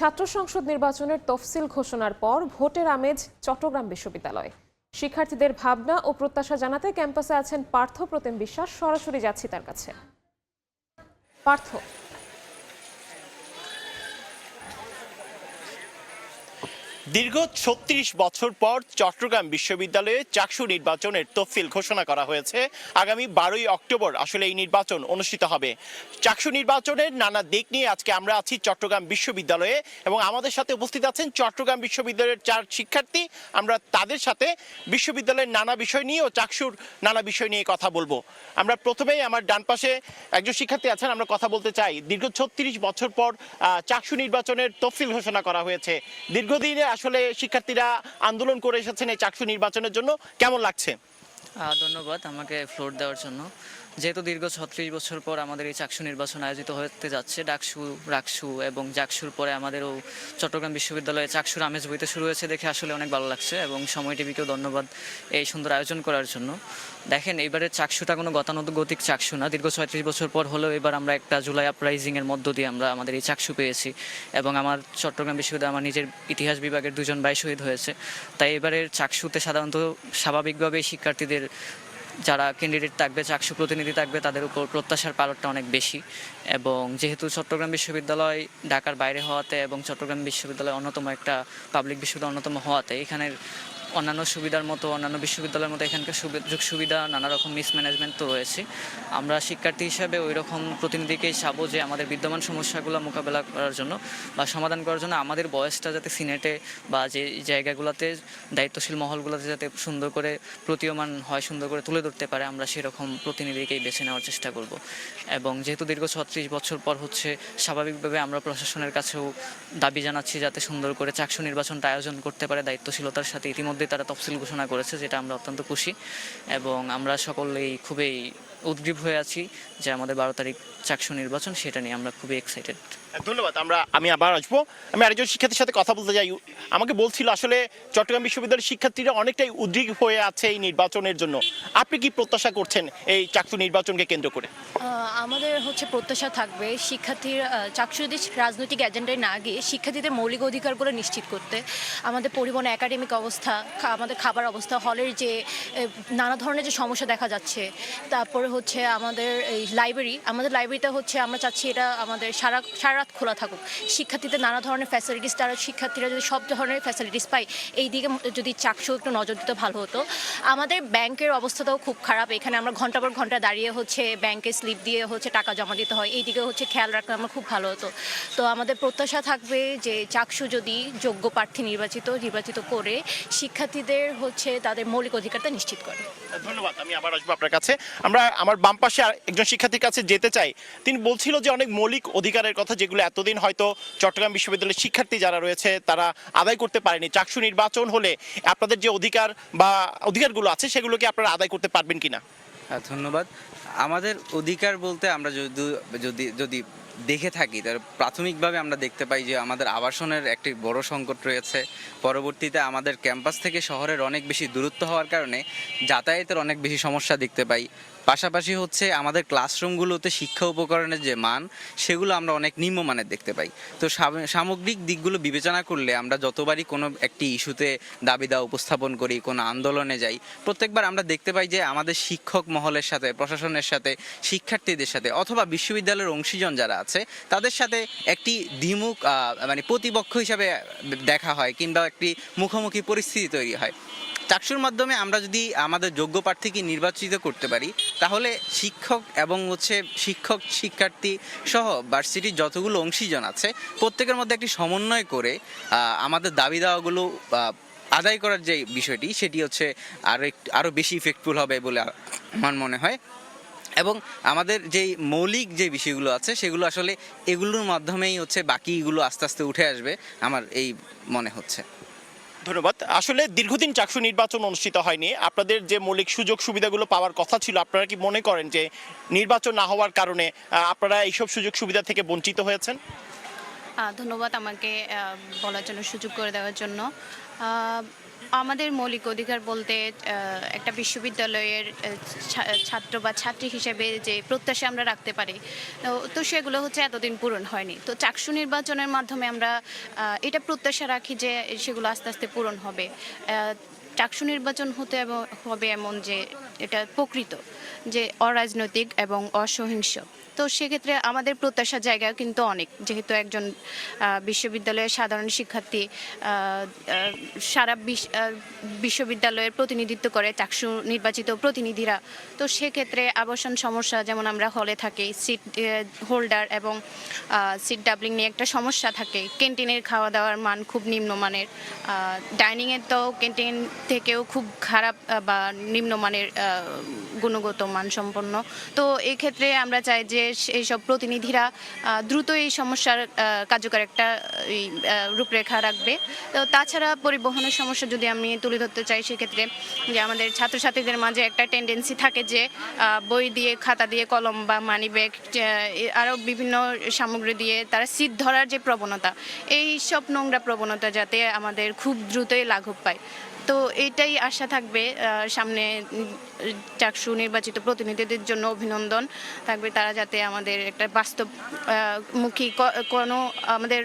ছাত্র সংসদ নির্বাচনের তফসিল ঘোষণার পর ভোটের আমেজ চট্টগ্রাম বিশ্ববিদ্যালয়ে। শিক্ষার্থীদের ভাবনা ও প্রত্যাশা জানাতে ক্যাম্পাসে আছেন পার্থ প্রতিম বিশ্বাস। সরাসরি যাচ্ছি তার কাছে। পার্থ, দীর্ঘ ৩৬ বছর পর চট্টগ্রাম বিশ্ববিদ্যালয়ে চাকসু নির্বাচনের তফসিল ঘোষণা করা হয়েছে। আগামী ১২ই অক্টোবর আসলে এই নির্বাচন অনুষ্ঠিত হবে। চাকসু নির্বাচনের নানা দিক নিয়ে আজকে আমরা আছি চট্টগ্রাম বিশ্ববিদ্যালয়ে এবং আমাদের সাথে উপস্থিত আছেন চট্টগ্রাম বিশ্ববিদ্যালয়ের ৪ শিক্ষার্থী। আমরা তাদের সাথে বিশ্ববিদ্যালয়ের নানা বিষয় নিয়ে ও চাকসুর নানা বিষয় নিয়ে কথা বলবো। আমরা প্রথমেই আমার ডান পাশে একজন শিক্ষার্থী আছেন, আমরা কথা বলতে চাই। দীর্ঘ ৩৬ বছর পর চাকসু নির্বাচনের তফসিল ঘোষণা করা হয়েছে। দীর্ঘদিনে আসলে শিক্ষার্থীরা আন্দোলন করে এসেছেন এই চাকসু নির্বাচনের জন্য, কেমন লাগছে? ধন্যবাদ আমাকে ফ্লোর দেওয়ার জন্য। যেহেতু দীর্ঘ ৩৬ বছর পর আমাদের এই চাকসু নির্বাচন আয়োজিত হতে যাচ্ছে, ডাকসু, রাকসু এবং জাকসুর পরে আমাদেরও চট্টগ্রাম বিশ্ববিদ্যালয়ে চাকসুর আমেজ বইতে শুরু হয়েছে দেখে আসলে অনেক ভালো লাগছে এবং সময় টিভিকেও ধন্যবাদ এই সুন্দর আয়োজন করার জন্য। দেখেন, এবারের চাকসুটা কোনো গতানুগতিক চাকসু না। দীর্ঘ ৩৬ বছর পর হলেও এবার আমরা একটা জুলাই আপরাইজিংয়ের মধ্য দিয়ে আমরা আমাদের এই চাকসু পেয়েছি এবং আমার চট্টগ্রাম বিশ্ববিদ্যালয়ে আমার নিজের ইতিহাস বিভাগের ২ জন ভাই শহীদ হয়েছে। তাই এবারের চাকসুতে সাধারণত স্বাভাবিকভাবেই শিক্ষার্থীদের যারা ক্যান্ডিডেট থাকবে, চাকসু প্রতিনিধি থাকবে, তাদের উপর প্রত্যাশার পালকটা অনেক বেশি। এবং যেহেতু চট্টগ্রাম বিশ্ববিদ্যালয় ঢাকার বাইরে হওয়াতে এবং চট্টগ্রাম বিশ্ববিদ্যালয় অন্যতম একটা পাবলিক বিশ্ববিদ্যালয় অন্যতম হওয়াতে এখানের অন্যান্য সুবিধার মতো অন্যান্য বিশ্ববিদ্যালয়ের মতো এখানকার সুযোগ সুবিধা নানা রকম মিসম্যানেজমেন্ট তো রয়েছে। আমরা শিক্ষার্থী হিসাবে ওই রকম প্রতিনিধিকেই চাবো যে আমাদের বিদ্যমান সমস্যাগুলো মোকাবেলা করার জন্য বা সমাধান করার জন্য আমাদের বয়সটা যাতে সিনেটে বা যে জায়গাগুলোতে দায়িত্বশীল মহলগুলোতে যাতে সুন্দর করে প্রতীয়মান হয়, সুন্দর করে তুলে ধরতে পারে, আমরা সেরকম প্রতিনিধিকেই বেছে নেওয়ার চেষ্টা করব। এবং যেহেতু দীর্ঘ ৩৬ বছর পর হচ্ছে, স্বাভাবিকভাবে আমরা প্রশাসনের কাছেও দাবি জানাচ্ছি যাতে সুন্দর করে চাকসু নির্বাচনটা আয়োজন করতে পারে দায়িত্বশীলতার সাথে। ইতিমধ্যে তারা তফসিল ঘোষণা করেছে, যেটা আমরা অত্যন্ত খুশি এবং আমরা সকলেই খুবই উদ্গ্রীব হয়ে আছি যে আমাদের ১২ তারিখ চাকসু নির্বাচন, সেটা নিয়ে আমরা খুবই এক্সাইটেড। ধন্যবাদ। আমি আবার আসবো। আমি আরেকজন শিক্ষার্থীর সাথে কথা বলতে যাই। আমাকে বলছিল আসলে চট্টগ্রাম বিশ্ববিদ্যালয়ের শিক্ষার্থীরা অনেকটাই উদ্গ্রীব হয়ে আছে এই নির্বাচনের জন্য। আপনি কি প্রত্যাশা করছেন এই চাকসু নির্বাচনকে কেন্দ্র করে? আমাদের প্রত্যাশা থাকবে শিক্ষার্থীর চাকসু যদি রাজনৈতিক এজেন্ডায় না গিয়ে শিক্ষার্থীদের মৌলিক অধিকারগুলো নিশ্চিত করতে, আমাদের পরিবহন, একাডেমিক অবস্থা, আমাদের খাবার অবস্থা, হলের যে নানা ধরনের যে সমস্যা দেখা যাচ্ছে, তারপরে আমাদের এই আমাদের লাইব্রেরিটা আমরা চাচ্ছি এটা আমাদের সারা রাত খোলা থাকুক। শিক্ষার্থীদের নানা ধরনের ফ্যাসিলিটিস, শিক্ষার্থীরা যদি সব ধরনের ফ্যাসিলিটিস পায়, এই দিকে যদি চাকসু একটু নজর দিতে ভালো হতো। আমাদের ব্যাংকের অবস্থাটাও খুব খারাপ। এখানে আমরা ঘন্টা পর ঘন্টা দাঁড়িয়ে ব্যাংকে স্লিপ দিয়ে টাকা জমা দিতে হয়। এই দিকে খেয়াল রাখলে আমরা খুব ভালো হতো। তো আমাদের প্রত্যাশা থাকবে যে চাকসু যদি যোগ্য প্রার্থী নির্বাচিত করে শিক্ষার্থীদের তাদের মৌলিক অধিকারটা নিশ্চিত করে। ধন্যবাদ। আমি আবার আসবো আপনার কাছে। আমার বাম পাশে একজন শিক্ষার্থীর কাছে যেতে চাই। তিনি বলছিল যে অনেক মৌলিক অধিকারের কথা যেগুলো এতদিন হয়তো চট্টগ্রাম বিশ্ববিদ্যালয়ের শিক্ষার্থী যারা রয়েছে তারা আদায় করতে পারেনি। চাকসু নির্বাচন হলে আপনাদের যে অধিকারগুলো আছে সেগুলোকে আপনারা আদায় করতে পারবেন কিনা? ধন্যবাদ। আমাদের অধিকার বলতে আমরা যদি দেখে থাকি, তার প্রাথমিকভাবে আমরা দেখতে পাই যে আমাদের আবাসনের একটি বড় সংকট রয়েছে। পরবর্তীতে আমাদের ক্যাম্পাস থেকে শহরের অনেক বেশি দূরত্ব হওয়ার কারণে যাতায়াতের অনেক বেশি সমস্যা দেখতে পাই। পাশাপাশি আমাদের ক্লাসরুমগুলোতে শিক্ষা উপকরণের যে মান, সেগুলো আমরা অনেক নিম্নমানের দেখতে পাই। তো সামগ্রিক দিকগুলো বিবেচনা করলে আমরা যতবারই কোনো একটি ইস্যুতে দাবি দাওয়া উপস্থাপন করি, কোনো আন্দোলনে যাই, প্রত্যেকবার আমরা দেখতে পাই যে আমাদের শিক্ষক মহলের সাথে, প্রশাসনের সাথে, শিক্ষার্থীদের সাথে অথবা বিশ্ববিদ্যালয়ের অংশীজন যারা আছে তাদের সাথে একটি দ্বিমুখ প্রতিপক্ষ হিসাবে দেখা হয় কিংবা একটি মুখোমুখি পরিস্থিতি তৈরি হয়। চাকসুর মাধ্যমে আমরা যদি আমাদের যোগ্য প্রার্থীকে নির্বাচিত করতে পারি, তাহলে শিক্ষক এবং শিক্ষার্থী সহ ভার্সিটির যতগুলো অংশীজন আছে প্রত্যেকের মধ্যে একটি সমন্বয় করে আমাদের দাবি দাওয়াগুলো আদায় করার যে বিষয়টি, সেটি আরও বেশি ইফেক্টফুল হবে বলে আমার মনে হয়। এবং আমাদের যেই মৌলিক যে বিষয়গুলো আছে সেগুলো আসলে এগুলোর মাধ্যমেই বাকিগুলো আস্তে আস্তে উঠে আসবে, আমার এই মনে হচ্ছে। ধন্যবাদ। আসলে দীর্ঘদিন চাকসু নির্বাচন অনুষ্ঠিত হয়নি। আপনাদের যে মৌলিক সুযোগ সুবিধাগুলো পাওয়ার কথা ছিল, আপনারা কি মনে করেন যে নির্বাচন না হওয়ার কারণে আপনারা এইসব সুযোগ সুবিধা থেকে বঞ্চিত হয়েছেন? ধন্যবাদ আমাকে বলার জন্য, সুযোগ করে দেওয়ার জন্য। আমাদের মৌলিক অধিকার বলতে একটা বিশ্ববিদ্যালয়ের ছাত্র বা ছাত্রী হিসেবে যে প্রত্যাশা আমরা রাখতে পারি, তো সেগুলো হচ্ছে এতদিন পূরণ হয়নি। তো চাকসু নির্বাচনের মাধ্যমে আমরা এটা প্রত্যাশা রাখি যে সেগুলো আস্তে আস্তে পূরণ হবে। চাকসু নির্বাচন হতে হবে এমন যে এটা প্রকৃত, যে অরাজনৈতিক এবং অসহিংস। তো সেক্ষেত্রে আমাদের প্রত্যাশার জায়গা কিন্তু অনেক, যেহেতু একজন বিশ্ববিদ্যালয়ের সাধারণ শিক্ষার্থী সারা বিশ্ববিদ্যালয়ের প্রতিনিধিত্ব করে চাকসু নির্বাচিত প্রতিনিধিরা। তো সেক্ষেত্রে আবাসন সমস্যা, যেমন আমরা হলে থাকি, সিট হোল্ডার এবং সিট ডাবলিং নিয়ে একটা সমস্যা থাকে। ক্যান্টিনের খাওয়া দাওয়ার মান খুব নিম্নমানের, ডাইনিংয়ের তো ক্যান্টিন থেকেও খুব খারাপ বা নিম্নমানের গুণগত মানসম্পন্ন। তো এই ক্ষেত্রে আমরা চাই যে এইসব প্রতিনিধিরা দ্রুত এই সমস্যার কার্যকর একটা রূপরেখা রাখবে। তো তাছাড়া পরিবহনের সমস্যা যদি আমি তুলে ধরতে চাই, সেক্ষেত্রে যে আমাদের ছাত্রছাত্রীদের মাঝে একটা টেন্ডেন্সি থাকে যে বই দিয়ে, খাতা দিয়ে, কলম বা মানি ব্যাগ আরও বিভিন্ন সামগ্রী দিয়ে তারা সিট ধরার যে প্রবণতা, এই সব নোংরা প্রবণতা যাতে আমাদের খুব দ্রুতই লাঘব পায়। তো এইটাই আশা থাকবে সামনে। চাকসু নির্বাচিত প্রতিনিধিদের জন্য অভিনন্দন থাকবে, তারা যাতে আমাদের একটা বাস্তবমুখী কোনো আমাদের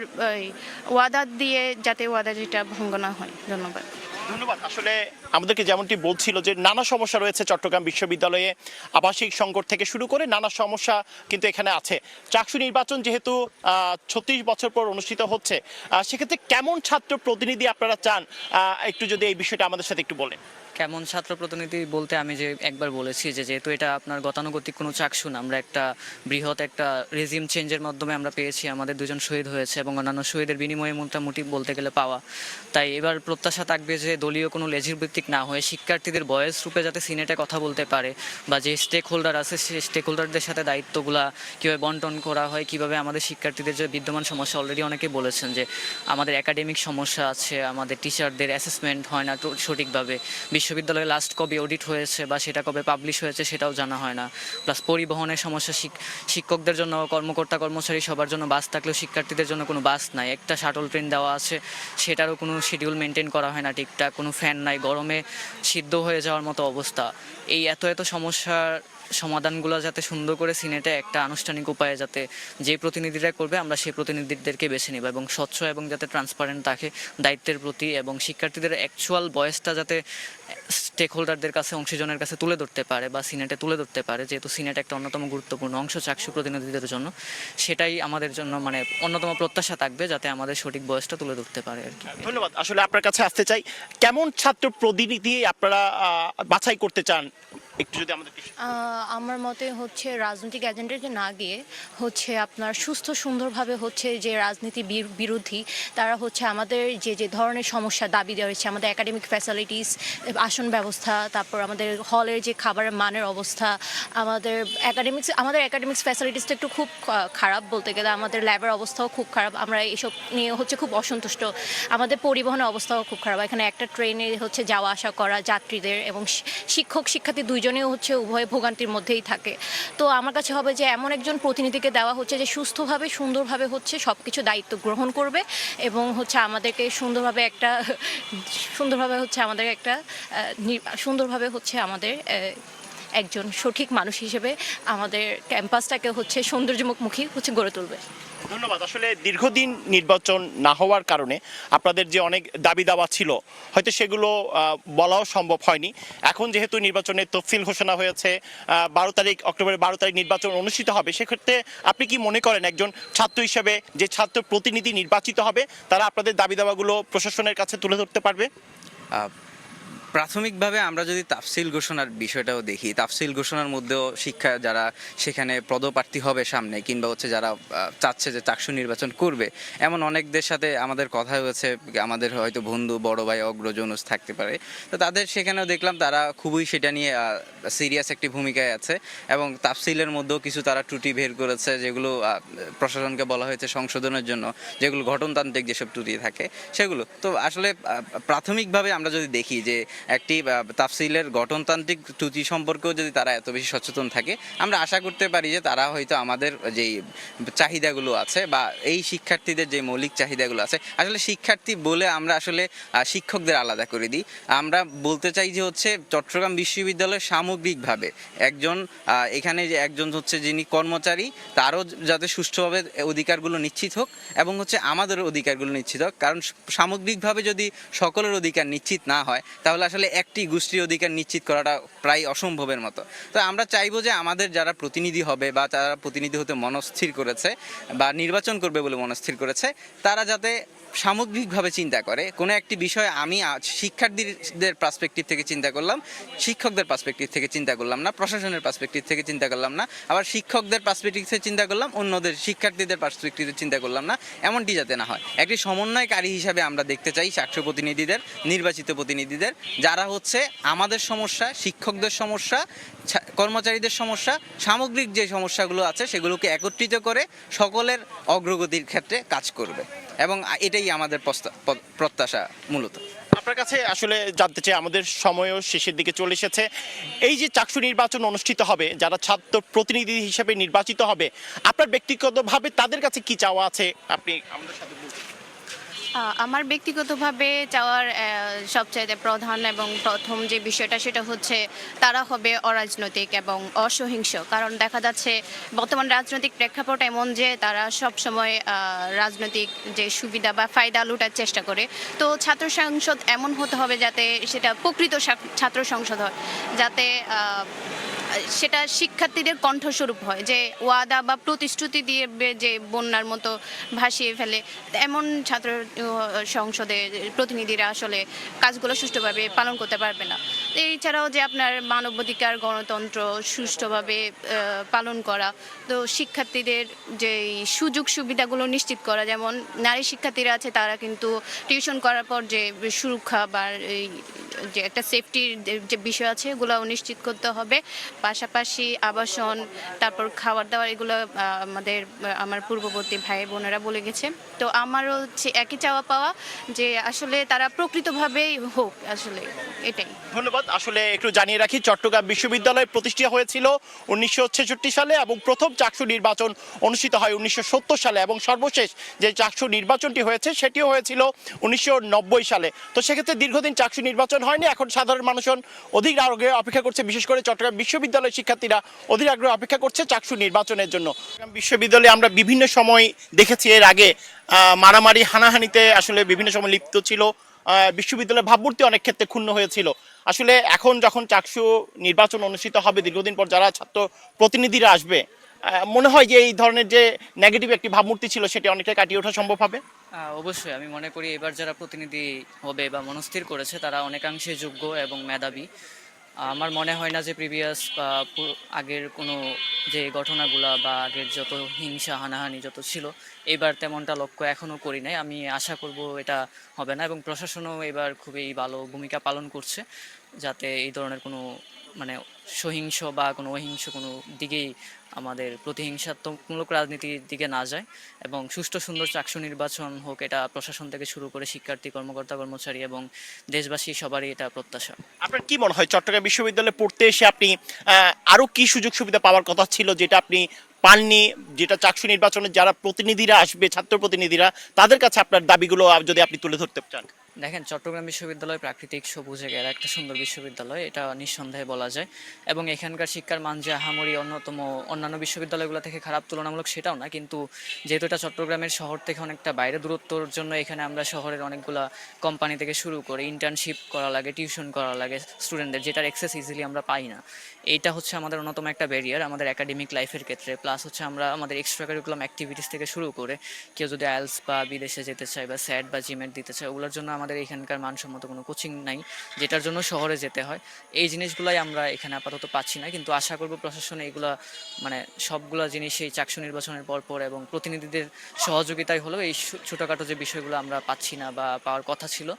ওয়াদা দিয়ে যাতে ওয়াদা যেটা ভঙ্গ না হয়। ধন্যবাদ। ধন্যবাদ। আসলে আমাদেরকে যেমনটি বলছিল যে নানা সমস্যা রয়েছে চট্টগ্রাম বিশ্ববিদ্যালয়ে, আবাসিক সংকট থেকে শুরু করে নানা সমস্যা কিন্তু এখানে আছে। চাকসু নির্বাচন যেহেতু 36 বছর পর অনুষ্ঠিত হচ্ছে, সেক্ষেত্রে কেমন ছাত্র প্রতিনিধি আপনারা চান, একটু যদি এই বিষয়টা আমাদের সাথে একটু বলেন। কেমন ছাত্র প্রতিনিধি বলতে আমি যে একবার বলেছি যে যেহেতু এটা আপনার গতানুগতিক কোনো চাকসু না, আমরা একটা বৃহৎ একটা রেজিম চেঞ্জের মাধ্যমে আমরা পেয়েছি, আমাদের দুজন শহীদ হয়েছে এবং অন্যান্য শহীদের বিনিময়ে মোটামুটি বলতে গেলে পাওয়া। তাই এবার প্রত্যাশা থাকবে যে দলীয় কোনো লেজির ভিত্তিক না হয়ে শিক্ষার্থীদের ভয়েস রূপে যাতে সিনেটে কথা বলতে পারে, বা যে স্টেক হোল্ডার আছে সেই স্টেক হোল্ডারদের সাথে দায়িত্বগুলা কীভাবে বন্টন করা হয়, কীভাবে আমাদের শিক্ষার্থীদের যে বিদ্যমান সমস্যা, অলরেডি অনেকে বলেছেন যে আমাদের একাডেমিক সমস্যা আছে, আমাদের টিচারদের অ্যাসেসমেন্ট হয় না সঠিকভাবে, বিশ্ববিদ্যালয়ে লাস্ট কবে অডিট হয়েছে বা সেটা কবে পাবলিশ হয়েছে সেটাও জানা হয় না, প্লাস পরিবহনের সমস্যা, শিক্ষকদের জন্য, কর্মকর্তা কর্মচারী সবার জন্য বাস থাকলেও শিক্ষার্থীদের জন্য কোনো বাস নাই, একটা শাটল ট্রেন দেওয়া আছে সেটারও কোনো শিডিউল মেনটেন করা হয় না ঠিকঠাক, কোনো ফ্যান নাই, গরমে সিদ্ধ হয়ে যাওয়ার মতো অবস্থা। এই এত সমস্যার সমাধানগুলো যাতে সুন্দর করে সিনেটে একটা আনুষ্ঠানিক উপায়ে যাতে যে প্রতিনিধিরা করবে আমরা সেই প্রতিনিধিদেরকে বেছে নিব, এবং স্বচ্ছ এবং যাতে ট্রান্সপারেন্ট থাকে দায়িত্বের প্রতি, এবং শিক্ষার্থীদের অ্যাকচুয়াল ভয়েসটা যাতে স্টেক হোল্ডারদের কাছে, অংশীজনের কাছে তুলে ধরতে পারে বা সিনেটে তুলে ধরতে পারে, যেহেতু সিনেট একটা অন্যতম গুরুত্বপূর্ণ অংশ চাকসু প্রতিনিধিদের জন্য। সেটাই আমাদের জন্য মানে অন্যতম প্রত্যাশা থাকবে, যাতে আমাদের সঠিক ভয়েসটা তুলে ধরতে পারে আর কি। ধন্যবাদ। আসলে আপনার কাছে আসতে চাই, কেমন ছাত্র প্রতিনিধি আপনারা বাছাই করতে চান, একটু যদি আমাদের। আমার মতে হচ্ছে রাজনৈতিক এজেন্ডাতে না গিয়ে হচ্ছে আপনার সুস্থ সুন্দরভাবে হচ্ছে যে রাজনীতি বিরোধী, তারা হচ্ছে আমাদের যে ধরনের সমস্যা দাবি দেওয়া হচ্ছে, আমাদের একাডেমিক ফ্যাসিলিটিস, আসন ব্যবস্থা, তারপর আমাদের হলের যে খাবারের মানের অবস্থা, আমাদের একাডেমিক্স ফ্যাসিলিটিসটা একটু খুব খারাপ বলতে গেলে, আমাদের ল্যাবের অবস্থাও খুব খারাপ, আমরা এসব নিয়ে হচ্ছে খুব অসন্তুষ্ট। আমাদের পরিবহনের অবস্থাও খুব খারাপ, এখানে একটা ট্রেনে হচ্ছে যাওয়া আসা করা যাত্রীদের এবং শিক্ষার্থী দুইজনেও হচ্ছে উভয় ভোগান্তির মধ্যেই থাকে। তো আমার কাছে হবে যে এমন একজন প্রতিনিধিকে দেওয়া হচ্ছে যে সুস্থভাবে সুন্দরভাবে হচ্ছে সব কিছু দায়িত্ব গ্রহণ করবে এবং হচ্ছে আমাদেরকে সুন্দরভাবে হচ্ছে আমাদের একজন সঠিক মানুষ হিসেবে আমাদের ক্যাম্পাসটাকে হচ্ছে সৌন্দর্যমুখী হচ্ছে গড়ে তুলবে। ধন্যবাদ। আসলে দীর্ঘদিন নির্বাচন না হওয়ার কারণে আপনাদের যে অনেক দাবি দাওয়া ছিল হয়তো সেগুলো বলাও সম্ভব হয়নি। এখন যেহেতু নির্বাচনের তফসিল ঘোষণা হয়েছে, অক্টোবরের 12 তারিখ নির্বাচন অনুষ্ঠিত হবে, সেক্ষেত্রে আপনি কি মনে করেন একজন ছাত্র হিসেবে যে ছাত্র প্রতিনিধি নির্বাচিত হবে তারা আপনাদের দাবি দাওয়াগুলো প্রশাসনের কাছে তুলে ধরতে পারবে? প্রাথমিকভাবে আমরা যদি তাফসিল ঘোষণার বিষয়টাও দেখি, তাফসিল ঘোষণার মধ্যেও শিক্ষা যারা সেখানে পদপ্রার্থী হবে সামনে, কিংবা হচ্ছে যারা চাচ্ছে যে চাকসু নির্বাচন করবে, এমন অনেকদের সাথে আমাদের কথা হয়েছে, আমাদের হয়তো বন্ধু, বড় ভাই, অগ্রজনস থাকতে পারে। তো তাদের সেখানেও দেখলাম তারা খুবই সেটা নিয়ে সিরিয়াস একটি ভূমিকায় আছে, এবং তাফসিলের মধ্যেও কিছু তারা ত্রুটি বের করেছে, যেগুলো প্রশাসনকে বলা হয়েছে সংশোধনের জন্য, যেগুলো গঠনতান্ত্রিক যেসব ত্রুটি থাকে সেগুলো। তো আসলে প্রাথমিকভাবে আমরা যদি দেখি যে একটি তাফসিলের গঠনতান্ত্রিক ত্রুটি সম্পর্কেও যদি তারা এত বেশি সচেতন থাকে, আমরা আশা করতে পারি যে তারা হয়তো আমাদের যেই চাহিদাগুলো আছে বা এই শিক্ষার্থীদের যে মৌলিক চাহিদাগুলো আছে, আসলে শিক্ষার্থী বলে আমরা আসলে শিক্ষকদের আলাদা করে দিই। আমরা বলতে চাই যে হচ্ছে চট্টগ্রাম বিশ্ববিদ্যালয় সামগ্রিকভাবে একজন এখানে যে একজন হচ্ছে যিনি কর্মচারী, তারও যাতে সুষ্ঠুভাবে অধিকারগুলো নিশ্চিত হোক এবং হচ্ছে আমাদের অধিকারগুলো নিশ্চিত হোক। কারণ সামগ্রিকভাবে যদি সকলের অধিকার নিশ্চিত না হয়, তাহলে আসলে একটি গোষ্ঠীর অধিকার নিশ্চিত করাটা প্রায় অসম্ভবের মতো। তো আমরা চাইবো যে আমাদের যারা প্রতিনিধি হবে বা যারা প্রতিনিধি হতে মনস্থির করেছে বা নির্বাচন করবে বলে মনস্থির করেছে, তারা যাতে সামগ্রিকভাবে চিন্তা করে। কোনো একটি বিষয় আমি শিক্ষার্থীদের পার্সপেক্টিভ থেকে চিন্তা করলাম, শিক্ষকদের পার্সপেক্টিভ থেকে চিন্তা করলাম না, প্রশাসনের পার্সপেক্টিভ থেকে চিন্তা করলাম না, আবার শিক্ষকদের পার্সপেক্টিভ থেকে চিন্তা করলাম, অন্যদের শিক্ষার্থীদের পার্সপেক্টিভ থেকে চিন্তা করলাম না, এমনটি যাতে না হয়। একটি সমন্বয়কারী হিসাবে আমরা দেখতে চাই চাকসু প্রতিনিধিদের, নির্বাচিত প্রতিনিধিদের, যারা হচ্ছে আমাদের সমস্যা, শিক্ষকদের সমস্যা, কর্মচারীদের সমস্যা, সামগ্রিক যে সমস্যাগুলো আছে সেগুলোকে একত্রিত করে সকলের অগ্রগতির ক্ষেত্রে কাজ করবে, এবং এটাই আমাদের প্রত্যাশা মূলত। আপনার কাছে আসলে জানতে চাই, আমাদের সময়ও শেষের দিকে চলে এসেছে। এই যে চাকসু নির্বাচন অনুষ্ঠিত হবে, যারা ছাত্র প্রতিনিধি হিসেবে নির্বাচিত হবে, আপনার ব্যক্তিগতভাবে তাদের কাছে কি চাওয়া আছে আপনি আমাদের সাথে বলুন। আমার ব্যক্তিগতভাবে চাওয়ার সবচাইতে প্রধান এবং প্রথম যে বিষয়টা, সেটা হচ্ছে তারা হবে অরাজনৈতিক এবং অসহিংস। কারণ দেখা যাচ্ছে বর্তমান রাজনৈতিক প্রেক্ষাপট এমন যে তারা সবসময় রাজনৈতিক যে সুবিধা বা ফায়দা লুটার চেষ্টা করে। তো ছাত্র সংসদ এমন হতে হবে যাতে সেটা প্রকৃত ছাত্র সংসদ হয়, যাতে সেটা শিক্ষার্থীদের কণ্ঠস্বরূপ হয়, যে ওয়াদা বা প্রতিশ্রুতি দিয়ে যে বন্যার মতো ভাসিয়ে ফেলে, এমন ছাত্র সংসদে প্রতিনিধিরা আসলে কাজগুলো সুষ্ঠুভাবে পালন করতে পারবে না। এছাড়াও যে আপনার মানবাধিকার, গণতন্ত্র সুষ্ঠুভাবে পালন করা, তো শিক্ষার্থীদের যে সুযোগ সুবিধাগুলো নিশ্চিত করা, যেমন নারী শিক্ষার্থীরা আছে তারা কিন্তু টিউশন করার পর যে সুরক্ষা বা যে একটা সেফটির যে বিষয় আছে এগুলোও নিশ্চিত করতে হবে। পাশাপাশি আবাসন, তারপর খাবার দাবার, এগুলো আমার পূর্ববর্তী ভাই বোনেরা বলে গেছে। তো আমারও হচ্ছে একই চাওয়া পাওয়া, যে আসলে তারা প্রকৃতভাবেই হোক, আসলে এটাই। ধন্যবাদ। আসলে একটু জানিয়ে রাখি, চট্টগ্রাম বিশ্ববিদ্যালয় প্রতিষ্ঠা হয়েছিল 1966 সালে এবং প্রথম চাকসু নির্বাচন অনুষ্ঠিত হয় 1970 সালে, এবং সর্বশেষ যে চাকসু নির্বাচনটি হয়েছে সেটিও হয়েছিল 1990 সালে। তো সেক্ষেত্রে দীর্ঘদিন চাকসু নির্বাচন হয়নি। এখন সাধারণ মানুষজন অধিক আগ্রহে অপেক্ষা করছে, বিশেষ করে চট্টগ্রাম বিশ্ববিদ্যালয়ের শিক্ষার্থীরা অধীর আগ্রহে অপেক্ষা করছে চাকসু নির্বাচনের জন্য। বিশ্ববিদ্যালয়ে আমরা বিভিন্ন সময় দেখেছি এর আগে মারামারি হানাহানিতে আসলে বিভিন্ন সময় লিপ্ত ছিল, বিশ্ববিদ্যালয়ের ভাবমূর্তি অনেক ক্ষেত্রে ক্ষুণ্ণ হয়েছিল। আসলে এখন যখন চাকসু নির্বাচন অনুষ্ঠিত হবে, দীর্ঘদিন পর যারা ছাত্র প্রতিনিধিরা আসবে, মনে হয় যে এই ধরনের যে নেগেটিভ একটি ভাবমূর্তি ছিল সেটি অনেকটা কাটিয়ে ওঠা সম্ভব হবে। অবশ্যই আমি মনে করি এবার যারা প্রতিনিধি হবে বা মনস্থির করেছে তারা অনেকাংশে যোগ্য এবং মেধাবী। আমার মনে হয় না যে প্রিভিয়াস বা আগের কোনো যে ঘটনাগুলো বা আগের যত হিংসা হানাহানি যত ছিল, এবার তেমনটা লক্ষ্য এখনও করি নাই। আমি আশা করব এটা হবে না, এবং প্রশাসনও এবার খুবই ভালো ভূমিকা পালন করছে যাতে এই ধরনের কোনো সহিংস বা কোনো অহিংস কোনো দিকেই আমাদের প্রতিহিংসাত্মকমূলক রাজনীতির দিকে না যায়, এবং সুষ্ঠু সুন্দর চাকসু নির্বাচন হোক, এটা প্রশাসন থেকে শুরু করে শিক্ষার্থী, কর্মকর্তা কর্মচারী এবং দেশবাসী সবারই এটা প্রত্যাশা। আপনার কি মনে হয় চট্টগ্রাম বিশ্ববিদ্যালয়ে পড়তে এসে আপনি আরো কি সুযোগ সুবিধা পাওয়ার কথা ছিল যেটা আপনি পাননি, যেটা চাকসু নির্বাচনের যারা প্রতিনিধিরা আসবে, ছাত্র প্রতিনিধিরা, তাদের কাছে আপনার দাবিগুলো যদি আপনি তুলে ধরতে চান? দেখেন, চট্টগ্রাম বিশ্ববিদ্যালয় প্রাকৃতিক সবুজে ঘেরা একটা সুন্দর বিশ্ববিদ্যালয়, এটা নিঃসন্দেহে বলা যায়। এবং এখানকার শিক্ষার মান যে আহামরি অন্যান্য বিশ্ববিদ্যালয়গুলো থেকে খারাপ তুলনামূলক সেটাও না, কিন্তু যেহেতু এটা চট্টগ্রামের শহর থেকে অনেকটা বাইরে দূরত্বর জন্য এখানে আমরা শহরের অনেকগুলা কোম্পানি থেকে শুরু করে ইন্টার্নশিপ করা লাগে, টিউশন করা লাগে স্টুডেন্টদের, যেটার অ্যাক্সেস ইজিলি আমরা পাই না। এইটা হচ্ছে আমাদের অন্যতম একটা ব্যারিয়ার আমাদের একাডেমিক লাইফের ক্ষেত্রে। প্লাস হচ্ছে আমরা আমাদের এক্সট্রা কারিকুলাম অ্যাক্টিভিটিস থেকে শুরু করে কেউ যদি আইএলস বা বিদেশে যেতে চায় বা স্যাট বা জিমেট দিতে চায়, ওগুলোর জন্য আমাদের এখানকার মানসম্মত কোনো কোচিং নাই, যেটার জন্য শহরে যেতে হয়। এই জিনিসগুলাই আমরা এখানে আপাতত পাচ্ছি না, কিন্তু আশা করব প্রশাসন এইগুলা সবগুলা জিনিস এই চাকসু নির্বাচনের পর এবং প্রতিনিধিদের সহযোগিতায় হলেও এই ছোটোখাটো যে বিষয়গুলো আমরা পাচ্ছি না বা পাওয়ার কথা ছিল,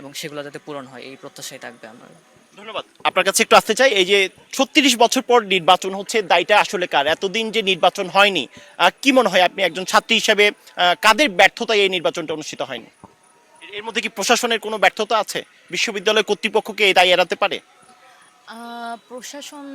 এবং সেগুলো যাতে পূরণ হয়, এই প্রত্যাশাই থাকবে আমার। ধন্যবাদ। আপনার কাছে একটু আসতে চাই, এই যে 36 বছর পর নির্বাচন হচ্ছে, দায়টা আসলে কার? এতদিন যে নির্বাচন হয়নি, কি মনে হয় আপনি একজন ছাত্রী হিসেবে কাদের ব্যর্থতায় এই নির্বাচনটা অনুষ্ঠিত হয়নি? এর মধ্যে কি প্রশাসনের কোনো ব্যর্থতা আছে? বিশ্ববিদ্যালয় কর্তৃপক্ষকে এই দায় এড়াতে পারে? প্রশাসন,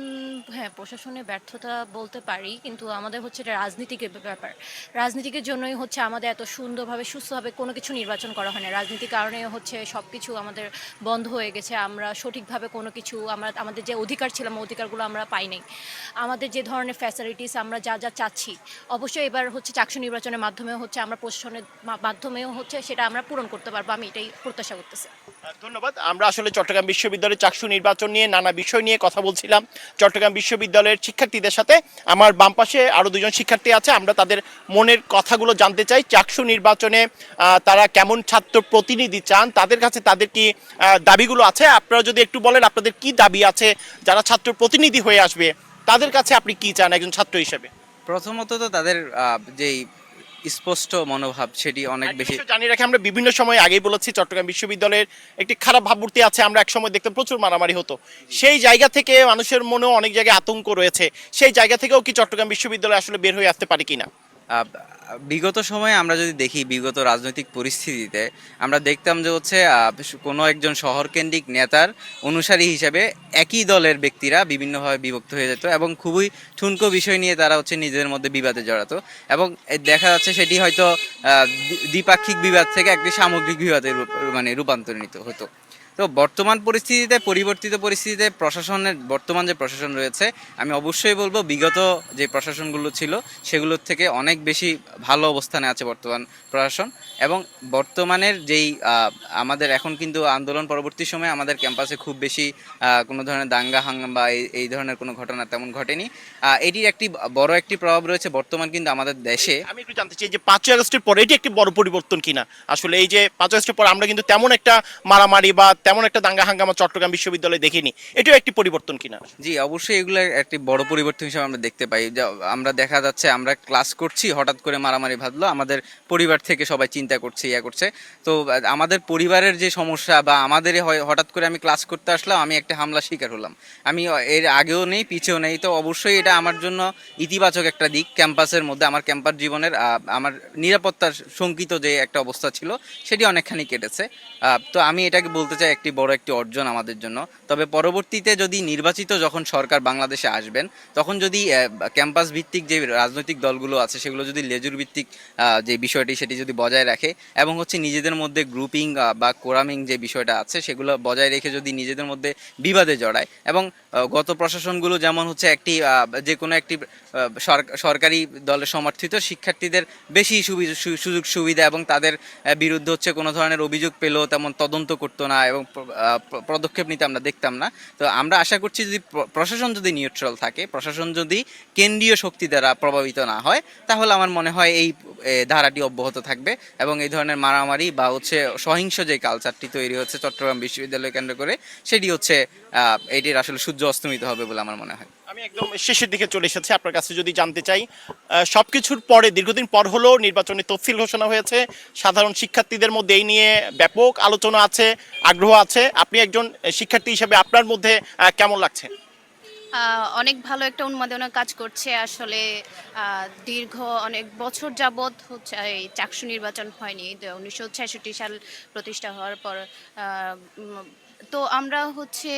হ্যাঁ, প্রশাসনের ব্যর্থতা বলতে পারি, কিন্তু আমাদের হচ্ছে এটা রাজনীতিকের ব্যাপার। রাজনীতিকের জন্যই হচ্ছে আমাদের এত সুন্দরভাবে সুস্থভাবে কোনো কিছু নির্বাচন করা হয় না। রাজনীতির কারণে হচ্ছে সব কিছু আমাদের বন্ধ হয়ে গেছে। আমরা সঠিকভাবে কোনো কিছু আমাদের যে অধিকার ছিলাম অধিকারগুলো আমরা পাই নাই। আমাদের যে ধরনের ফ্যাসিলিটিস আমরা যা যা চাচ্ছি, অবশ্যই এবার হচ্ছে চাকসু নির্বাচনের মাধ্যমেও হচ্ছে আমরা প্রশাসনের মাধ্যমেও হচ্ছে সেটা আমরা পূরণ করতে পারবো। আমি এটাই প্রত্যাশা করতেছি। ধন্যবাদ। আমরা আসলে চট্টগ্রাম বিশ্ববিদ্যালয়ের চাকসু নির্বাচন নিয়ে নানা বিষয় নিয়ে কথা বলছিলাম চট্টগ্রাম বিশ্ববিদ্যালয়ের শিক্ষার্থীদের সাথে। আমার বাম পাশে আরো দুজন শিক্ষার্থী আছে, আমরা তাদের মনের কথাগুলো জানতে চাই। চাকসু নির্বাচনে তারা কেমন ছাত্র প্রতিনিধি চান, তাদের কাছে তাদের কি দাবিগুলো আছে, আপনারা যদি একটু বলেন আপনাদের কি দাবি আছে, যারা ছাত্র প্রতিনিধি হয়ে আসবে তাদের কাছে আপনি কি চান একজন ছাত্র হিসেবে? প্রথমত তো তাদের যেই স্পষ্ট মনোভাব সেটি অনেক বেশি। জানিয়ে রাখি, আমরা বিভিন্ন সময় আগেই বলেছি চট্টগ্রাম বিশ্ববিদ্যালয়ের একটি খারাপ ভাবমূর্তি আছে। আমরা এক সময় দেখতাম প্রচুর মারামারি হতো, সেই জায়গা থেকে মানুষের মনেও অনেক জায়গায় আতঙ্ক রয়েছে। সেই জায়গা থেকেও কি চট্টগ্রাম বিশ্ববিদ্যালয় আসলে বের হয়ে আসতে পারে কিনা? আহ, বিগত সময়ে আমরা যদি দেখি, বিগত রাজনৈতিক পরিস্থিতিতে আমরা দেখতাম যে হচ্ছে কোনো একজন শহরকেন্দ্রিক নেতার অনুসারী হিসেবে একই দলের ব্যক্তিরা বিভিন্নভাবে বিভক্ত হয়ে যেত এবং খুবই ঠুনকো বিষয় নিয়ে তারা হচ্ছে নিজেদের মধ্যে বিবাদে জড়াতো এবং দেখা যাচ্ছে সেটি হয়তো দ্বিপাক্ষিক বিবাদ থেকে একটি সামগ্রিক বিবাদে রূপান্তরিত হতো। তো বর্তমান পরিস্থিতিতে, পরিবর্তিত পরিস্থিতিতে বর্তমান যে প্রশাসন রয়েছে, আমি অবশ্যই বলবো বিগত যে প্রশাসনগুলো ছিল সেগুলোর থেকে অনেক বেশি ভালো অবস্থানে আছে বর্তমান প্রশাসন। এবং বর্তমানের যেই আমাদের এখন কিন্তু আন্দোলন পরবর্তী সময়ে আমাদের ক্যাম্পাসে খুব বেশি কোনো ধরনের দাঙ্গা হাঙ্গামা বা এই ধরনের কোনো ঘটনা তেমন ঘটেনি। এটির একটি বড় একটি প্রভাব রয়েছে বর্তমান কিন্তু আমাদের দেশে। আমি একটু জানতে চাই যে 5ই আগস্টের পর এটি একটি বড় পরিবর্তন কিনা। আসলে এই যে 5ই আগস্টের পর আমরা কিন্তু তেমন একটা মারামারি বা তেমন একটা দাঙ্গা হাঙ্গামা চট্টগ্রাম বিশ্ববিদ্যালয়ে দেখিনি, এটিও একটি পরিবর্তন কিনা? জি, অবশ্যই এগুলো একটি বড় পরিবর্তন হিসেবে আমরা দেখতে পাই। আমরা দেখা যাচ্ছে আমরা ক্লাস করছি, হঠাৎ করে মারামারি বাঁধলো, আমাদের পরিবার থেকে সবাই চিন্তা করছে, করছে। তো আমাদের পরিবারের যে সমস্যা বা আমাদের হঠাৎ করে আমি ক্লাস করতে আসলাম, আমি একটা হামলা শিকার হলাম। আমি এর আগেও নেই, পিছেও নেই। তো অবশ্যই এটা আমার জন্য ইতিবাচক একটা দিক। ক্যাম্পাসের মধ্যে আমার ক্যাম্পাস জীবনের আমার নিরাপত্তার শঙ্কিত যে একটা অবস্থা ছিল সেটি অনেকখানি কেটেছে। তো আমি এটাকে বলতে চাই একটি বড় একটি অর্জন আমাদের জন্য। তবে পরবর্তীতে যদি নির্বাচিত যখন সরকার বাংলাদেশে আসবেন, তখন যদি ক্যাম্পাস ভিত্তিক যে রাজনৈতিক দলগুলো আছে সেগুলো যদি লেজুর ভিত্তিক যে বিষয়টি সেটি যদি বজায় রাখে এবং হচ্ছে নিজেদের মধ্যে গ্রুপিং বা কোরামিং যে বিষয়টা আছে সেগুলো বজায় রেখে যদি নিজেদের মধ্যে বিবাদে জড়ায় এবং গত প্রশাসনগুলো যেমন হচ্ছে একটি যে কোনো একটি সরকারি দলের সমর্থিত শিক্ষার্থীদের বেশি সুযোগ সুবিধা এবং তাদের বিরুদ্ধে হচ্ছে কোনো ধরনের অভিযোগ পেলেও তেমন তদন্ত করতো না এবং পদক্ষেপ নিতে আমরা দেখতাম না। তো আমরা আশা করছি যদি প্রশাসন যদি নিউট্রাল থাকে, প্রশাসন যদি কেন্দ্রীয় শক্তি দ্বারা প্রভাবিত না হয়, তাহলে আমার মনে হয় এই ধারাটি অব্যাহত থাকবে এবং এই ধরনের মারামারি বা হচ্ছে সহিংস যে কালচারটি তৈরি হচ্ছে চট্টগ্রাম বিশ্ববিদ্যালয় কেন্দ্র করে, সেটি হচ্ছে এটির আসলে সূর্য অস্তমিত হবে বলে আমার মনে হয়। আমি একদম শেষের দিকে চলে এসেছি, আপনার কাছে যদি জানতে চাই, সবকিছুর পরে দীর্ঘদিন পর হলো নির্বাচনী তফসিল ঘোষণা হয়েছে। সাধারণ শিক্ষার্থীদের মধ্যে এই নিয়ে ব্যাপক আলোচনা আছে, আগ্রহ আছে। আপনি একজন শিক্ষার্থী হিসেবে আপনার মধ্যে কেমন লাগছে? অনেক ভালো একটা উন্মাদনা কাজ করছে আসলে। দীর্ঘ অনেক বছর যাবৎ হচ্ছে এই চাকসু নির্বাচন হয়নি। 1966 সাল প্রতিষ্ঠা হওয়ার পর তো আমরা হচ্ছে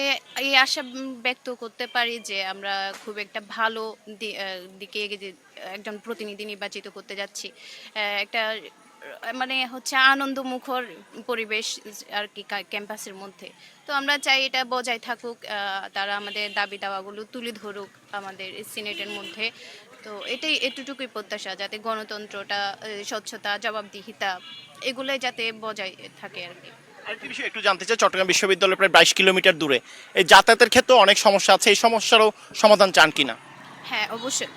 এই আশা ব্যক্ত করতে পারি যে আমরা খুব একটা ভালো দিকে একজন প্রতিনিধি নির্বাচিত করতে যাচ্ছি। একটা মানে হচ্ছে আনন্দমুখর পরিবেশ আর কি ক্যাম্পাসের মধ্যে। তো আমরা চাই এটা বজায় থাকুক, তারা আমাদের দাবি দাওয়াগুলো তুলে ধরুক আমাদের সিনেটের মধ্যে। তো এটাই এতটুকুই প্রত্যাশা, যাতে গণতন্ত্রটা, স্বচ্ছতা, জবাবদিহিতা এগুলোই যাতে বজায় থাকে আর কি। আরেকটি বিষয় একটু জানতে চাই, চট্টগ্রাম বিশ্ববিদ্যালয় প্রায় 22 কিলোমিটার দূরে, এই যাতায়াতের ক্ষেত্রে অনেক সমস্যা আছে, এই সমস্যারও সমাধান চান কিনা? হ্যাঁ, অবশ্যই।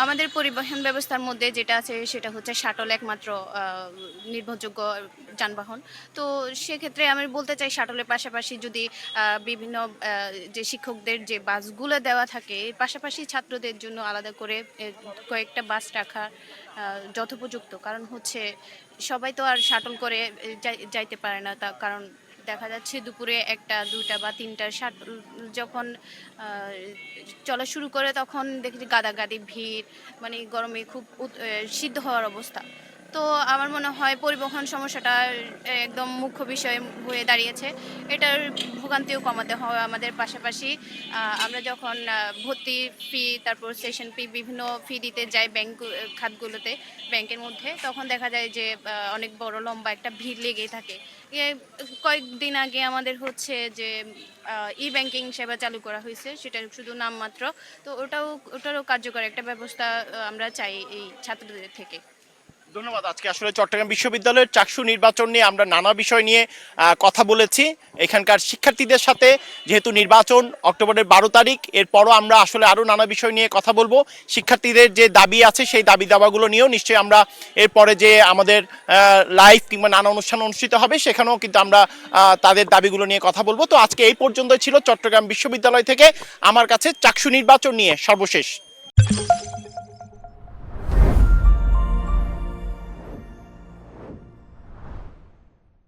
আমাদের পরিবহন ব্যবস্থার মধ্যে যেটা আছে সেটা হচ্ছে শাটল একমাত্র নির্ভরযোগ্য যানবাহন। তো সেক্ষেত্রে আমি বলতে চাই শাটলের পাশাপাশি যদি বিভিন্ন যে শিক্ষকদের যে বাসগুলো দেওয়া থাকে, এর পাশাপাশি ছাত্রদের জন্য আলাদা করে কয়েকটা বাস রাখা যথোপযুক্ত। কারণ হচ্ছে সবাই তো আর শাটল করে যাইতে পারে না, কারণ দেখা যাচ্ছে দুপুরে 1টা 2টা বা 3টা শাটল যখন চলা শুরু করে তখন দেখি গাদাগাদি ভিড়, মানে গরমে খুব সিদ্ধ হওয়ার অবস্থা। তো আমার মনে হয় পরিবহন সমস্যাটা একদম মুখ্য বিষয় হয়ে দাঁড়িয়েছে। এটার ভোগান্তিও কমাতে হয় আমাদের। পাশাপাশি আমরা যখন ভর্তি ফি, তারপর সেশন ফি, বিভিন্ন ফি দিতে যাই ব্যাংক খাতগুলোতে, ব্যাংকের মধ্যে, তখন দেখা যায় যে অনেক বড় লম্বা একটা ভিড় লেগেই থাকে। কয়েকদিন আগে আমাদের হচ্ছে যে ই ব্যাংকিং সেবা চালু করা হয়েছে, সেটা শুধু নামমাত্র। তো ওটারও কার্যকর একটা ব্যবস্থা আমরা চাই এই ছাত্রদের থেকে। ধন্যবাদ। আজকে আসলে চট্টগ্রাম বিশ্ববিদ্যালয়ের চাকসু নির্বাচন নিয়ে আমরা নানা বিষয় নিয়ে কথা বলেছি এখানকার শিক্ষার্থীদের সাথে। যেহেতু নির্বাচন অক্টোবরের 12 তারিখ, এরপরও আমরা আসলে আরও নানা বিষয় নিয়ে কথা বলবো। শিক্ষার্থীদের যে দাবি আছে সেই দাবি দাবাগুলো নিয়েও নিশ্চয়ই আমরা এরপরে যে আমাদের লাইভ কিংবা নানা অনুষ্ঠান অনুষ্ঠিত হবে সেখানেও কিন্তু আমরা তাদের দাবিগুলো নিয়ে কথা বলবো। তো আজকে এই পর্যন্তই ছিল চট্টগ্রাম বিশ্ববিদ্যালয় থেকে আমার কাছে চাকসু নির্বাচন নিয়ে সর্বশেষ।